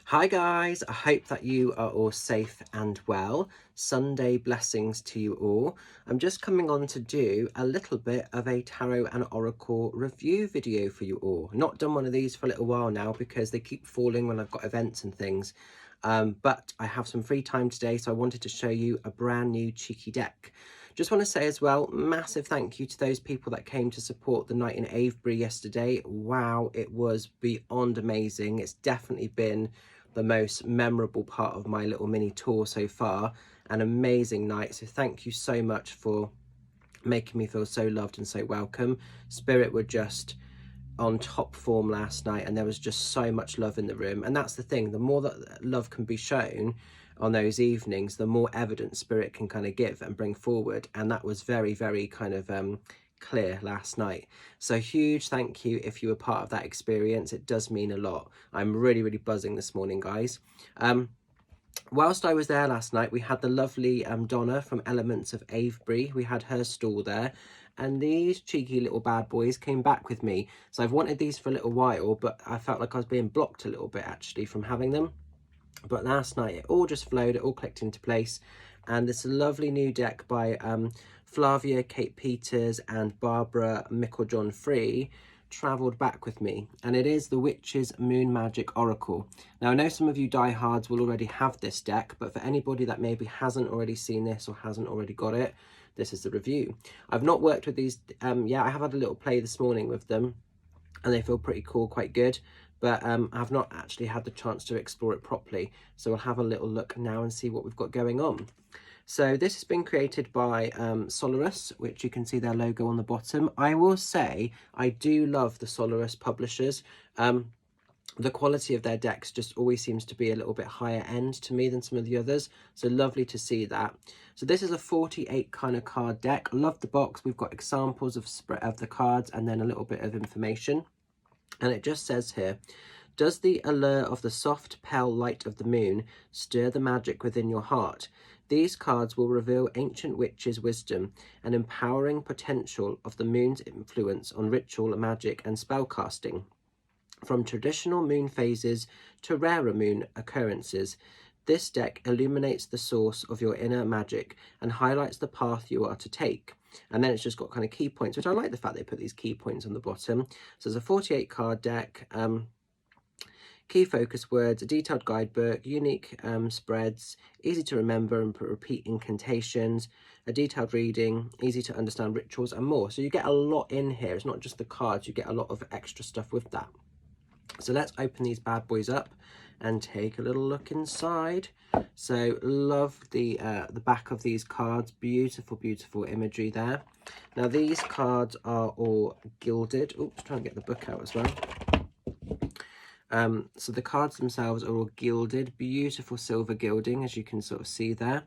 Hi guys, I hope that you are all safe and well. Sunday blessings to you all. I'm just coming on to do a little bit of a tarot and oracle review video for you all. Not done one of these for a little while now because they keep falling when I've got events and things. But I have some free time today, so I wanted to show you a brand new cheeky deck. Just want to say as well, massive thank you to those people that came to support the night in Avebury yesterday. Wow, it was beyond amazing. It's definitely been the most memorable part of my little mini tour so far. An amazing night, so thank you so much for making me feel so loved and so welcome. Spirit were just on top form last night, and there was just so much love in the room. And that's the thing, the more that love can be shown on those evenings, the more evidence Spirit can kind of give and bring forward. And that was very, very kind of clear last night. So huge thank you if you were part of that experience. It does mean a lot. I'm really, really buzzing this morning, guys. Whilst I was there last night, we had the lovely Donna from Elements of Avebury. We had her stall there, and these cheeky little bad boys came back with me. So I've wanted these for a little while, but I felt like I was being blocked a little bit actually from having them. But last night it all just flowed, it all clicked into place. And this lovely new deck by Flavia, Kate Peters and Barbara Meiklejohn-free travelled back with me, and it is the Witch's Moon Magic Oracle. Now I know some of you diehards will already have this deck, but for anybody that maybe hasn't already seen this or hasn't already got it, this is the review. I've not worked with these yeah, I have had a little play this morning with them and they feel pretty cool, quite good, but I've not actually had the chance to explore it properly, so we'll have a little look now and see what we've got going on. So this has been created by Solaris, which you can see their logo on the bottom. I will say I do love the Solaris publishers. The quality of their decks just always seems to be a little bit higher end to me than some of the others, so lovely to see that. So this is a 48 kind of card deck. I love the box. We've got examples of the cards and then a little bit of information, and it just says here, does the allure of the soft pale light of the moon stir the magic within your heart? These cards will reveal ancient witches' wisdom and empowering potential of the moon's influence on ritual, magic and spellcasting. From traditional moon phases to rarer moon occurrences, this deck illuminates the source of your inner magic and highlights the path you are to take. And then it's just got kind of key points, which I like the fact they put these key points on the bottom. So there's a 48 card deck, key focus words, a detailed guidebook, unique spreads, easy to remember and repeat incantations, a detailed reading, easy to understand rituals and more. So you get a lot in here. It's not just the cards, you get a lot of extra stuff with that. So let's open these bad boys up and take a little look inside. So love the back of these cards. Beautiful, beautiful imagery there. Now these cards are all gilded. Oops, try and get the book out as well. So the cards themselves are all gilded, beautiful silver gilding, as you can sort of see there.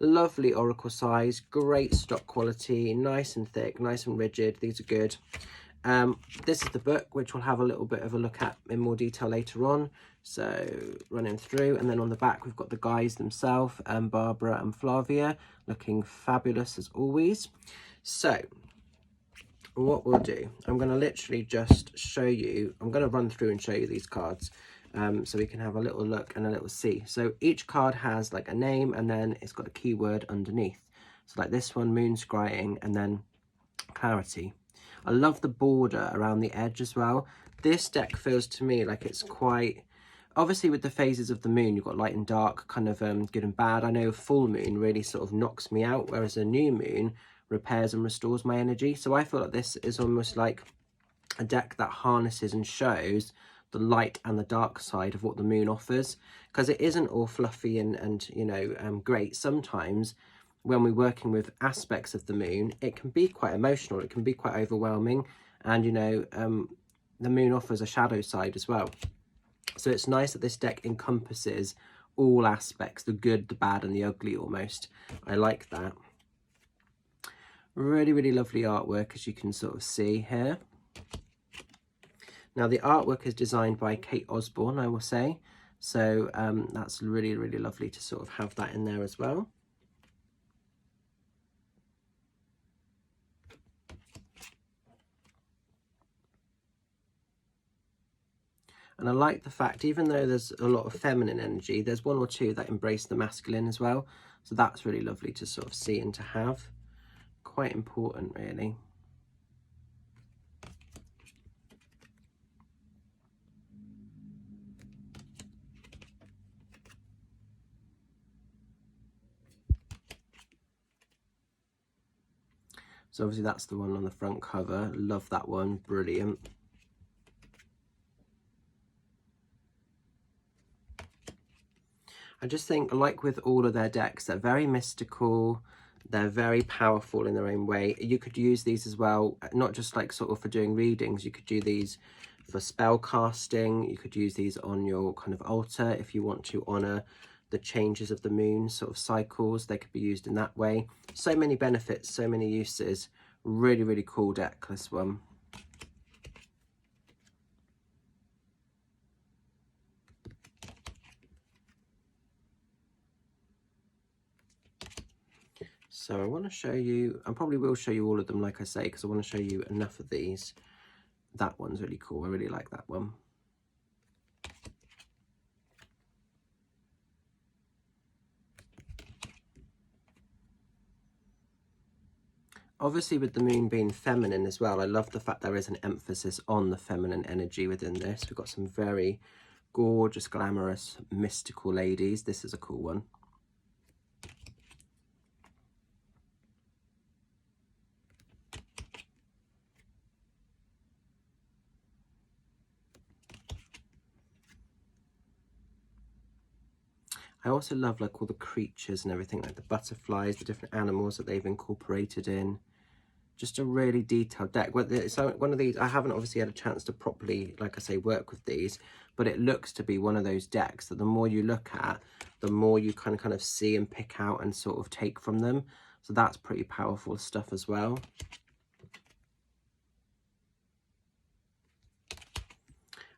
Lovely oracle size, great stock quality, nice and thick, nice and rigid. These are good. This is the book, which we'll have a little bit of a look at in more detail later on. So running through, and then on the back we've got the guys themselves, Barbara and Flavia, looking fabulous as always. So what we'll do, I'm going to literally just show you, I'm going to run through and show you these cards so we can have a little look and a little see. So each card has like a name and then it's got a keyword underneath. So like this one, moon scrying, and then clarity. I love the border around the edge as well. This deck feels to me like it's quite, obviously with the phases of the moon, you've got light and dark, kind of good and bad. I know full moon really sort of knocks me out, whereas a new moon repairs and restores my energy. So I feel like this is almost like a deck that harnesses and shows the light and the dark side of what the moon offers, because it isn't all fluffy and you know, great. Sometimes when we're working with aspects of the moon, it can be quite emotional, it can be quite overwhelming, and you know, the moon offers a shadow side as well. So it's nice that this deck encompasses all aspects, the good, the bad and the ugly almost. I like that. Really, really lovely artwork, as you can sort of see here. Now the artwork is designed by Kate Osborne, I will say. So that's really, really lovely to sort of have that in there as well. And I like the fact, even though there's a lot of feminine energy, there's one or two that embrace the masculine as well. So that's really lovely to sort of see and to have. Quite important, really. So obviously that's the one on the front cover. Love that one, brilliant. I just think, like with all of their decks, they're very mystical, they're very powerful in their own way. You could use these as well, not just like sort of for doing readings, you could do these for spell casting, you could use these on your kind of altar if you want to honour the changes of the moon sort of cycles. They could be used in that way. So many benefits, so many uses. Really, really cool deck, this one. So I want to show you, I probably will show you all of them, like I say, because I want to show you enough of these. That one's really cool. I really like that one. Obviously, with the moon being feminine as well, I love the fact there is an emphasis on the feminine energy within this. We've got some very gorgeous, glamorous, mystical ladies. This is a cool one. I also love like all the creatures and everything, like the butterflies, the different animals that they've incorporated in. Just a really detailed deck. So one of these, I haven't obviously had a chance to properly, like I say, work with these, but it looks to be one of those decks that the more you look at, the more you kind of see and pick out and sort of take from them. So that's pretty powerful stuff as well.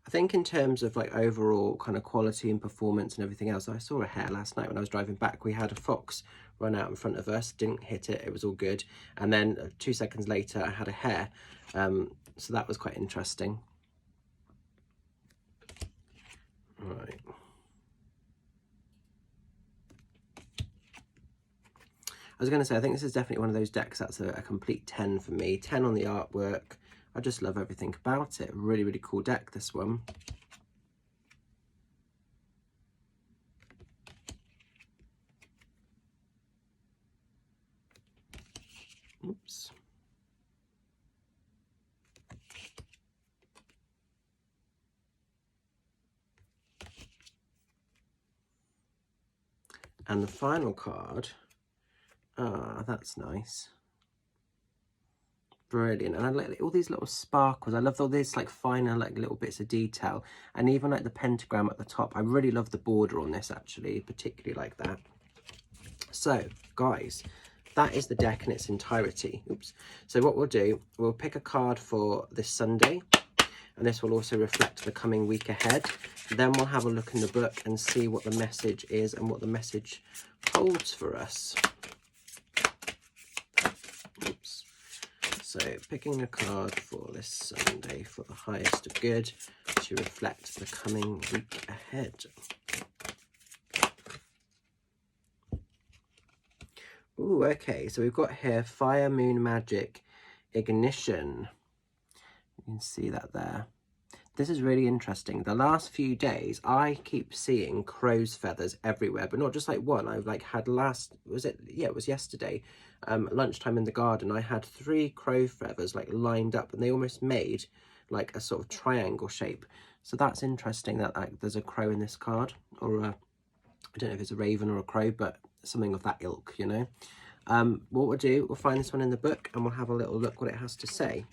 I think in terms of like overall kind of quality and performance and everything else, I saw a hare last night when I was driving back. We had a fox run out in front of us, didn't hit it, it was all good. And then 2 seconds later, I had a hare. So that was quite interesting. All right. I was going to say, I think this is definitely one of those decks that's a complete 10 for me. 10 on the artwork. I just love everything about it. Really, really cool deck, this one. Oops. And the final card. Ah, that's nice. Brilliant. And I like all these little sparkles. I love all these like finer like little bits of detail, and even like the pentagram at the top. I really love the border on this, actually, particularly like that. So guys, that is the deck in its entirety. Oops. So what we'll do, we'll pick a card for this Sunday, and this will also reflect the coming week ahead. Then we'll have a look in the book and see what the message is and what the message holds for us. Oops. So picking a card for this Sunday for the highest of good to reflect the coming week ahead. Ooh, okay, so we've got here Fire, Moon, Magic, Ignition. You can see that there. This is really interesting. The last few days, I keep seeing crow's feathers everywhere, but not just like one. I've like had it was yesterday, lunchtime in the garden, I had 3 crow feathers like lined up, and they almost made like a sort of triangle shape. So that's interesting that like, there's a crow in this card, or I don't know if it's a raven or a crow, but something of that ilk, you know. What we'll do, we'll find this one in the book and we'll have a little look what it has to say.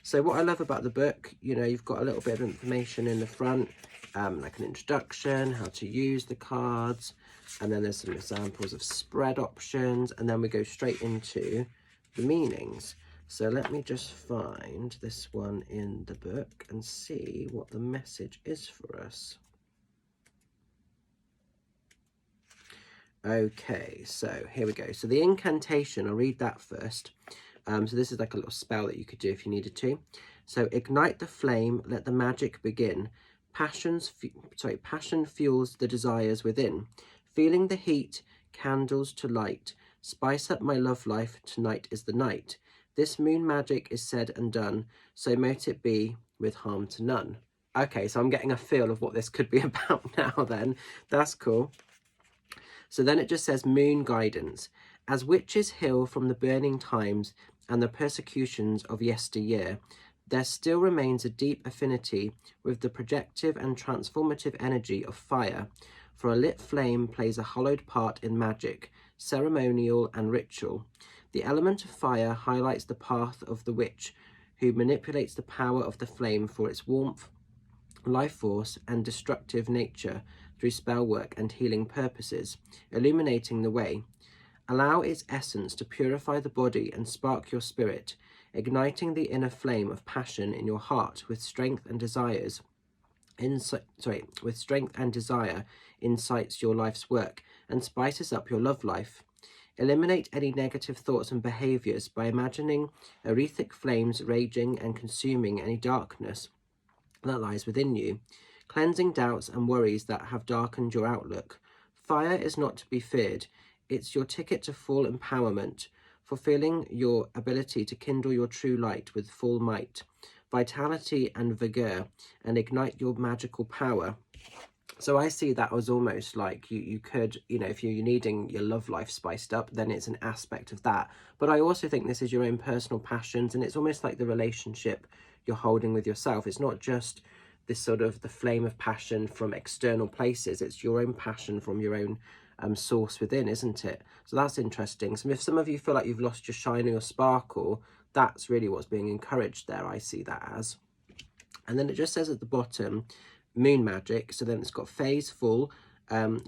So what I love about the book, you know, you've got a little bit of information in the front, like an introduction, how to use the cards, and then there's some examples of spread options, and then we go straight into the meanings. So let me just find this one in the book and see what the message is for us. Okay, so here we go. So the incantation, I'll read that first. So this is like a little spell that you could do if you needed to. So ignite the flame, let the magic begin. Passion fuels the desires within. Feeling the heat, candles to light. Spice up my love life, tonight is the night. This moon magic is said and done, so mote it be with harm to none. Okay, so I'm getting a feel of what this could be about now then. That's cool. So then it just says moon guidance. As witches heal from the burning times and the persecutions of yesteryear, there still remains a deep affinity with the projective and transformative energy of fire, for a lit flame plays a hallowed part in magic, ceremonial and ritual. The element of fire highlights the path of the witch, who manipulates the power of the flame for its warmth, life force, and destructive nature through spell work and healing purposes, illuminating the way. Allow its essence to purify the body and spark your spirit, igniting the inner flame of passion in your heart with strength and desire incites your life's work and spices up your love life. Eliminate any negative thoughts and behaviors by imagining etheric flames raging and consuming any darkness that lies within you, cleansing doubts and worries that have darkened your outlook. Fire is not to be feared. It's your ticket to full empowerment, fulfilling your ability to kindle your true light with full might, vitality and vigor, and ignite your magical power. So I see that as almost like you could, you know, if you're needing your love life spiced up, then it's an aspect of that. But I also think this is your own personal passions, and it's almost like the relationship you're holding with yourself. It's not just this sort of the flame of passion from external places. It's your own passion from your own source within, isn't it? So that's interesting. So if some of you feel like you've lost your shine or your sparkle, that's really what's being encouraged there. I see that as. And then it just says at the bottom, moon magic. So then it's got phase full,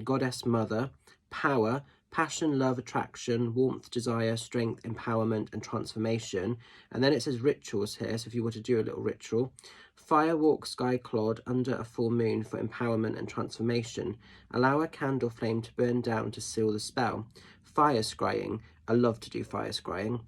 goddess mother, power, passion, love, attraction, warmth, desire, strength, empowerment, and transformation. And then it says rituals here. So if you were to do a little ritual, fire walk sky clod under a full moon for empowerment and transformation. Allow a candle flame to burn down to seal the spell. Fire scrying. I love to do fire scrying.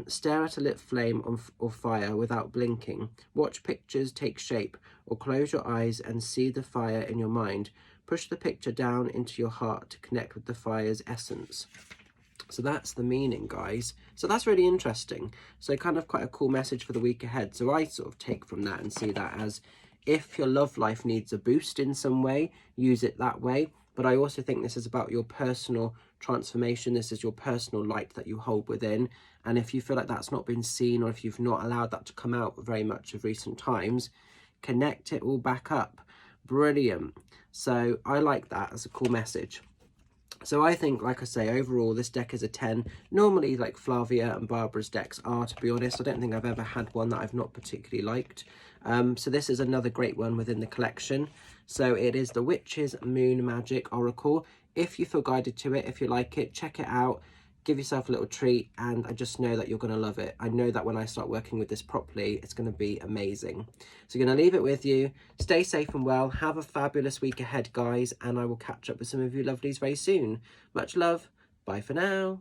Stare at a lit flame or fire without blinking. Watch pictures take shape, or close your eyes and see the fire in your mind. Push the picture down into your heart to connect with the fire's essence. So that's the meaning, guys. So that's really interesting. So kind of quite a cool message for the week ahead. So I sort of take from that and see that as, if your love life needs a boost in some way, use it that way. But I also think this is about your personal transformation. This is your personal light that you hold within. And if you feel like that's not been seen, or if you've not allowed that to come out very much of recent times, connect it all back up. Brilliant. So I like that as a cool message. So I think, like I say, overall, this deck is a 10. Normally, like Flavia and Barbara's decks are, to be honest. I don't think I've ever had one that I've not particularly liked. So this is another great one within the collection. So it is the Witch's Moon Magic Oracle. If you feel guided to it, if you like it, check it out. Give yourself a little treat, and I just know that you're going to love it. I know that when I start working with this properly, it's going to be amazing. So I'm going to leave it with you. Stay safe and well. Have a fabulous week ahead, guys, and I will catch up with some of you lovelies very soon. Much love. Bye for now.